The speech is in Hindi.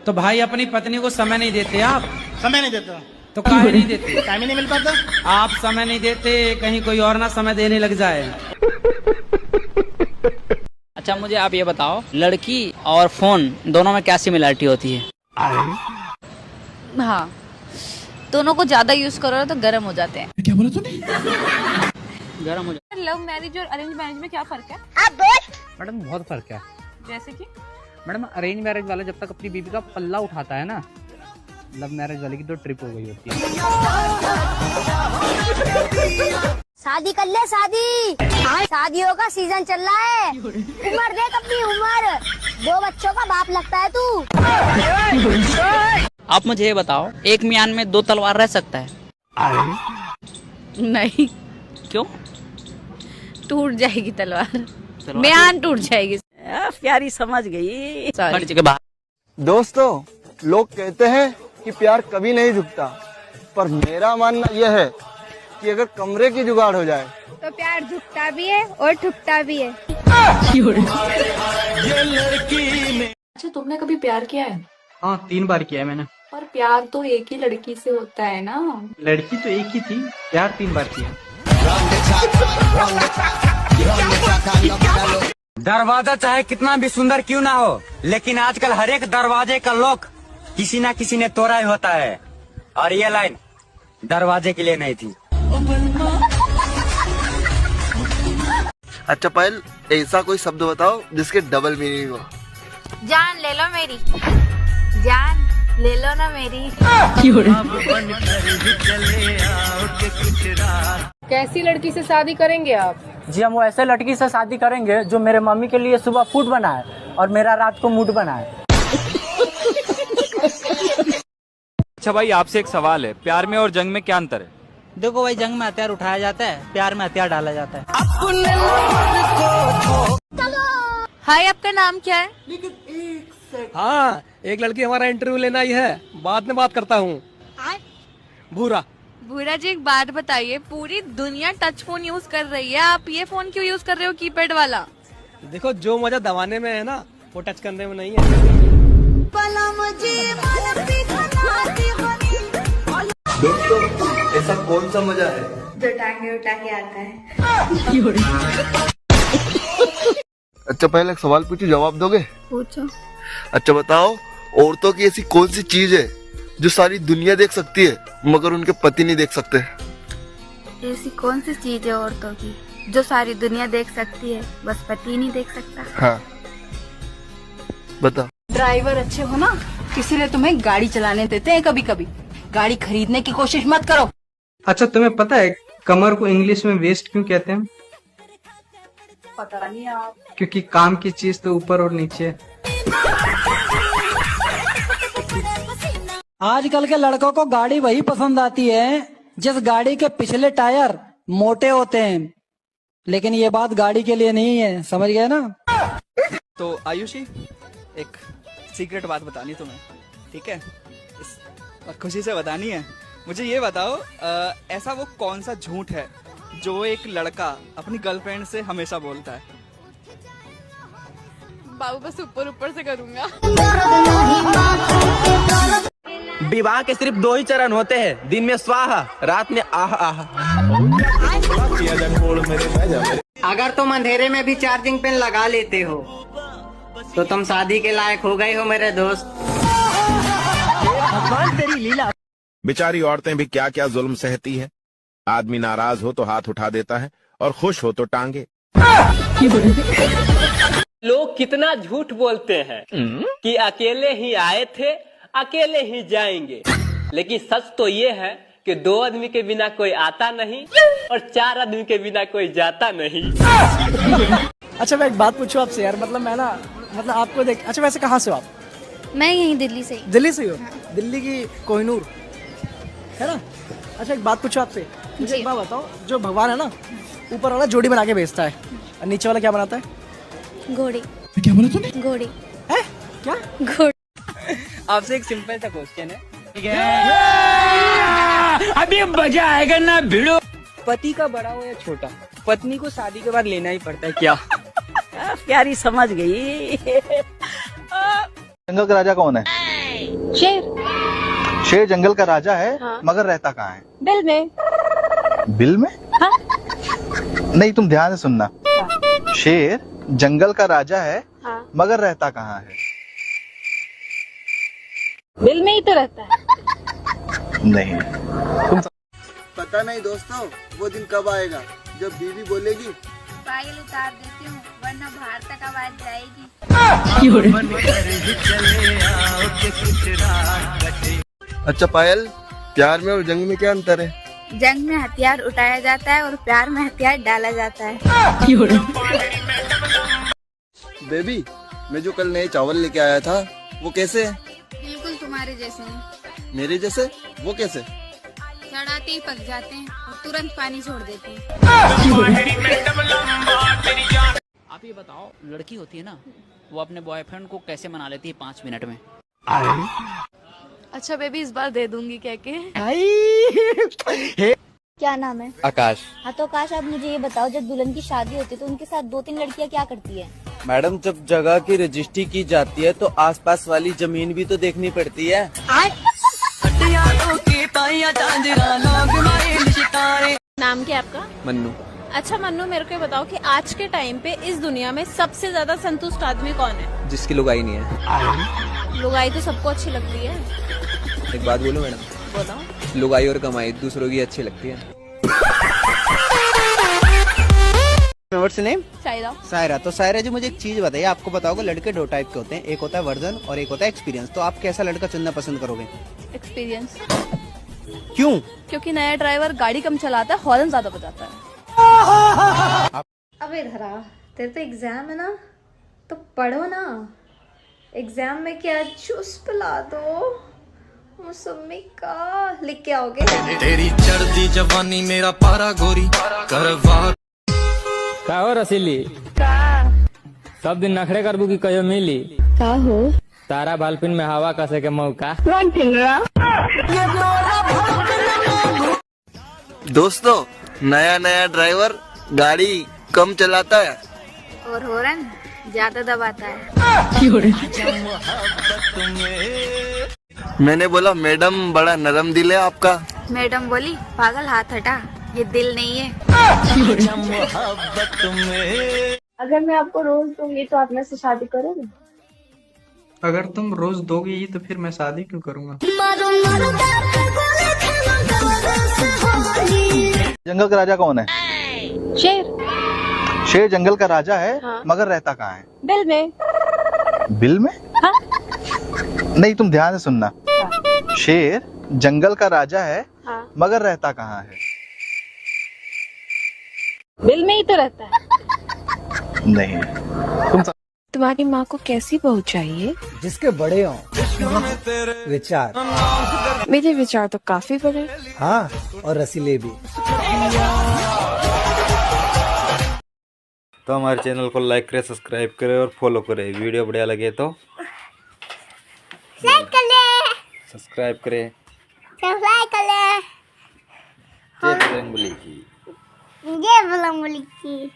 तो भाई अपनी पत्नी को समय नहीं देते आप? समय नहीं देता तो काहे नहीं देते? टाइम ही नहीं मिल पाता। आप समय नहीं देते, कहीं कोई और ना समय देने लग जाए। अच्छा मुझे आप ये बताओ, लड़की और फोन दोनों में क्या सिमिलरिटी होती है? हाँ, दोनों को ज्यादा यूज करो तो गर्म हो जाते हैं। क्या बोला तूने? गर्म हो जाए। लव मैरिज और अरेंज मैरिज में क्या फर्क है? मैडम बहुत फर्क है। जैसे कि मैडम अरेंज मैरिज वाला जब तक अपनी बीवी का पल्ला उठाता है ना, लव मैरिज वाले की तो ट्रिप हो गई होती है। शादी कर ले, शादी। शादियों का सीजन चल रहा है। उम्र देख अपनी उम्र, 2 बच्चों का बाप लगता है तू। आप मुझे ये बताओ, एक मियान में 2 तलवार रह सकता है? नहीं, क्यों? टूट जाएगी तलवार, म्यान टूट जाएगी। प्यारी समझ गई। Sorry। जगह बाहर। दोस्तों, लोग कहते हैं कि प्यार कभी नहीं झुकता, पर मेरा मानना यह है कि अगर कमरे की जुगाड़ हो जाए तो प्यार झुकता भी है और ठुकता भी है। अच्छा, तुमने कभी प्यार किया है? हाँ 3 बार किया है मैंने। पर प्यार तो एक ही लड़की से होता है ना। लड़की तो एक ही थी, प्यार 3 बार किया। दरवाजा चाहे कितना भी सुंदर क्यों ना हो, लेकिन आजकल हर एक दरवाजे का लॉक किसी ना किसी ने तोड़ा ही होता है। और ये लाइन दरवाजे के लिए नहीं थी। अच्छा पायल, ऐसा कोई शब्द बताओ जिसके डबल मीनिंग हो। जान ले लो मेरी, जान ले लो ना मेरी। कैसी लड़की से शादी करेंगे आप? जी हम वो ऐसे लड़की से शादी करेंगे जो मेरे मम्मी के लिए सुबह फूड बनाए और मेरा रात को मूड बनाए। अच्छा भाई, आपसे एक सवाल है, प्यार में और जंग में क्या अंतर है? देखो भाई, जंग में हथियार उठाया जाता है, प्यार में हथियार डाला जाता है। हाय, आपका नाम क्या है? हाँ, एक लड़की हमारा इंटरव्यू लेना ही है, बाद में बात करता हूँ। भूरा। भूरा जी, एक बात बताइए, पूरी दुनिया टच फोन यूज कर रही है, आप ये फोन क्यों यूज कर रहे हो, कीपैड वाला? देखो, जो मजा दबाने में है ना, वो टच करने में नहीं है। दोस्तों, ऐसा कौन सा मजा है जो टांगे उठा के आता है। अच्छा पहले एक सवाल पूछूं, जवाब दोगे? पूछो। अच्छा बताओ, औरतों की ऐसी कौन सी चीज है जो सारी दुनिया देख सकती है मगर उनके पति नहीं देख सकते? ऐसी कौन सी चीज है औरतों की जो सारी दुनिया देख सकती है, बस पति नहीं देख सकता? हाँ बता। ड्राइवर अच्छे हो ना, इसीलिए तुम्हें गाड़ी चलाने देते हैं। कभी कभी गाड़ी खरीदने की कोशिश मत करो। अच्छा तुम्हें पता है कमर को इंग्लिश में वेस्ट क्यों कहते हैं? पता नहीं आप। क्योंकि काम की चीज तो ऊपर और नीचे है। आजकल के लड़कों को गाड़ी वही पसंद आती है जिस गाड़ी के पिछले टायर मोटे होते हैं, लेकिन ये बात गाड़ी के लिए नहीं है, समझ गए ना? तो आयुषी, एक सीक्रेट बात बतानी तुम्हें, ठीक है? और खुशी से बतानी है। मुझे ये बताओ, ऐसा वो कौन सा झूठ है जो एक लड़का अपनी गर्लफ्रेंड से हमेशा बोलता है? बाबू बस ऊपर ऊपर से करूंगा। विवाह के सिर्फ 2 ही चरण होते हैं, दिन में स्वाहा, रात में आह आह। अगर तुम अंधेरे में भी चार्जिंग पिन लगा लेते हो तो तुम शादी के लायक हो गए हो मेरे दोस्त। भगवान तेरी लीला। बेचारी औरतें भी क्या क्या जुल्म सहती हैं। आदमी नाराज हो तो हाथ उठा देता है और खुश हो तो टांगे। लोग कितना झूठ बोलते हैं कि अकेले ही आए थे, अकेले ही जाएंगे, लेकिन सच तो ये है कि 2 आदमी के बिना कोई आता नहीं और 4 आदमी के बिना कोई जाता नहीं। अच्छा मैं एक बात पूछूं आपसे यार, मतलब आपको देख, अच्छा वैसे कहाँ से हो आप? मैं यहीं दिल्ली से। दिल्ली से हो? हाँ। दिल्ली की कोहिनूर है ना? अच्छा एक बात पूछो आपसे, मुझे एक बात बताओ, जो भगवान है ना, ऊपर वाला जोड़ी बना के भेजता है और नीचे वाला क्या बनाता है? घोड़ी। क्या बोला तूने? घोड़ी। है क्या? घोड़ी। आपसे एक सिंपल सा क्वेश्चन है, ठीक है? अभी मजा आएगा ना भिड़ो। पति का बड़ा हो या छोटा, पत्नी को शादी के बाद लेना ही पड़ता है क्या? प्यारी समझ गई। जंगल का राजा कौन है? शेर। शेर जंगल का राजा है, हाँ। मगर रहता कहाँ है? बिल में। बिल में? हाँ। नहीं, तुम ध्यान से सुनना। शेर जंगल का राजा है, हाँ। मगर रहता कहाँ है? बिल में ही तो रहता है। नहीं। पता नहीं दोस्तों, वो दिन कब आएगा जब बीवी बोलेगी पायल उतार देती हूँ वरना बाहर तक आवाज जाएगी। अच्छा पायल, प्यार में और जंग में क्या अंतर है? जंग में हथियार उठाया जाता है और प्यार में हथियार डाला जाता है। बेबी, मैं जो कल नए चावल लेके आया था वो कैसे है? बिल्कुल तुम्हारे जैसे हैं। मेरे जैसे? वो कैसे? चढ़ाते ही पक जाते हैं और तुरंत पानी छोड़ देते हैं। आप ये बताओ, लड़की होती है ना, वो अपने बॉयफ्रेंड को कैसे मना लेती है 5 मिनट में? अच्छा बेबी, इस बार दे दूंगी कह के। क्या नाम है? आकाश। हाँ तो आकाश, आप मुझे ये बताओ, जब दुल्हन की शादी होती है तो उनके साथ 2-3 लड़कियाँ क्या करती है? मैडम, जब जगह की रजिस्ट्री की जाती है तो आसपास वाली जमीन भी तो देखनी पड़ती है। नाम क्या आपका? मन्नू। अच्छा मन्नू, मेरे को ये बताओ कि आज के टाइम पे इस दुनिया में सबसे ज्यादा संतुष्ट आदमी कौन है? जिसकी लुगाई नहीं है। लुगाई तो सबको अच्छी लगती है। एक बात बोलो मैडम, बताओ। लुगाई और कमाई दूसरों की अच्छी लगती है। What's name? शायरा। सायरा। तो सायरा जी, मुझे एक चीज बताइए, आपको बताओगे लड़के 2 टाइप के होते हैं, एक होता है वर्जन और एक होता है एक्सपीरियंस। तो आप कैसा लड़का चुनना पसंद करोगे? एक्सपीरियंस। क्यों? क्योंकि नया ड्राइवर गाड़ी कम चलाता है, हॉर्न ज्यादा बजाता है। अबे धरा, तेरे तो एग्जाम है ना, तो पढ़ो ना। एग्जाम में क्या जूस पिला दो, मौसमी का लिख के आओगे। तेरी चढ़ती जवानी मेरा पारा गोरी करवा। का हो रसीली? सब दिन नखरे करबू की कहियो मिली? का हो? तारा बालपिन में हवा कसे के मौका। दोस्तों, नया नया ड्राइवर गाड़ी कम चलाता है और हॉर्न ज्यादा दबाता है। मैंने बोला मैडम, बड़ा नरम दिल है आपका। मैडम बोली, पागल हाथ हटा, ये दिल नहीं है। अगर मैं आपको रोज दूंगी तो आप मेरे से शादी करोगे? अगर तुम रोज दोगी तो फिर मैं शादी क्यों करूँगा? जंगल का राजा कौन है? शेर। शेर जंगल का राजा है, हाँ। मगर रहता कहाँ है? बिल में। बिल में? हाँ। नहीं, तुम ध्यान से सुनना। शेर जंगल का राजा है, हाँ। मगर रहता कहाँ है? बिल में ही तो रहता है। नहीं। तुम्हारी माँ को कैसी बहू चाहिए? जिसके बड़े हों विचार। मेरे विचार तो काफी बड़े। हाँ, और रसीले भी। तो हमारे चैनल को लाइक करें, सब्सक्राइब करें और फॉलो करें। वीडियो बढ़िया लगे तो लाइक कर ले, सब्सक्राइब करें। सब्सक्राइब कर ले। जय बजरंगबली की। जय बजरंगबली की।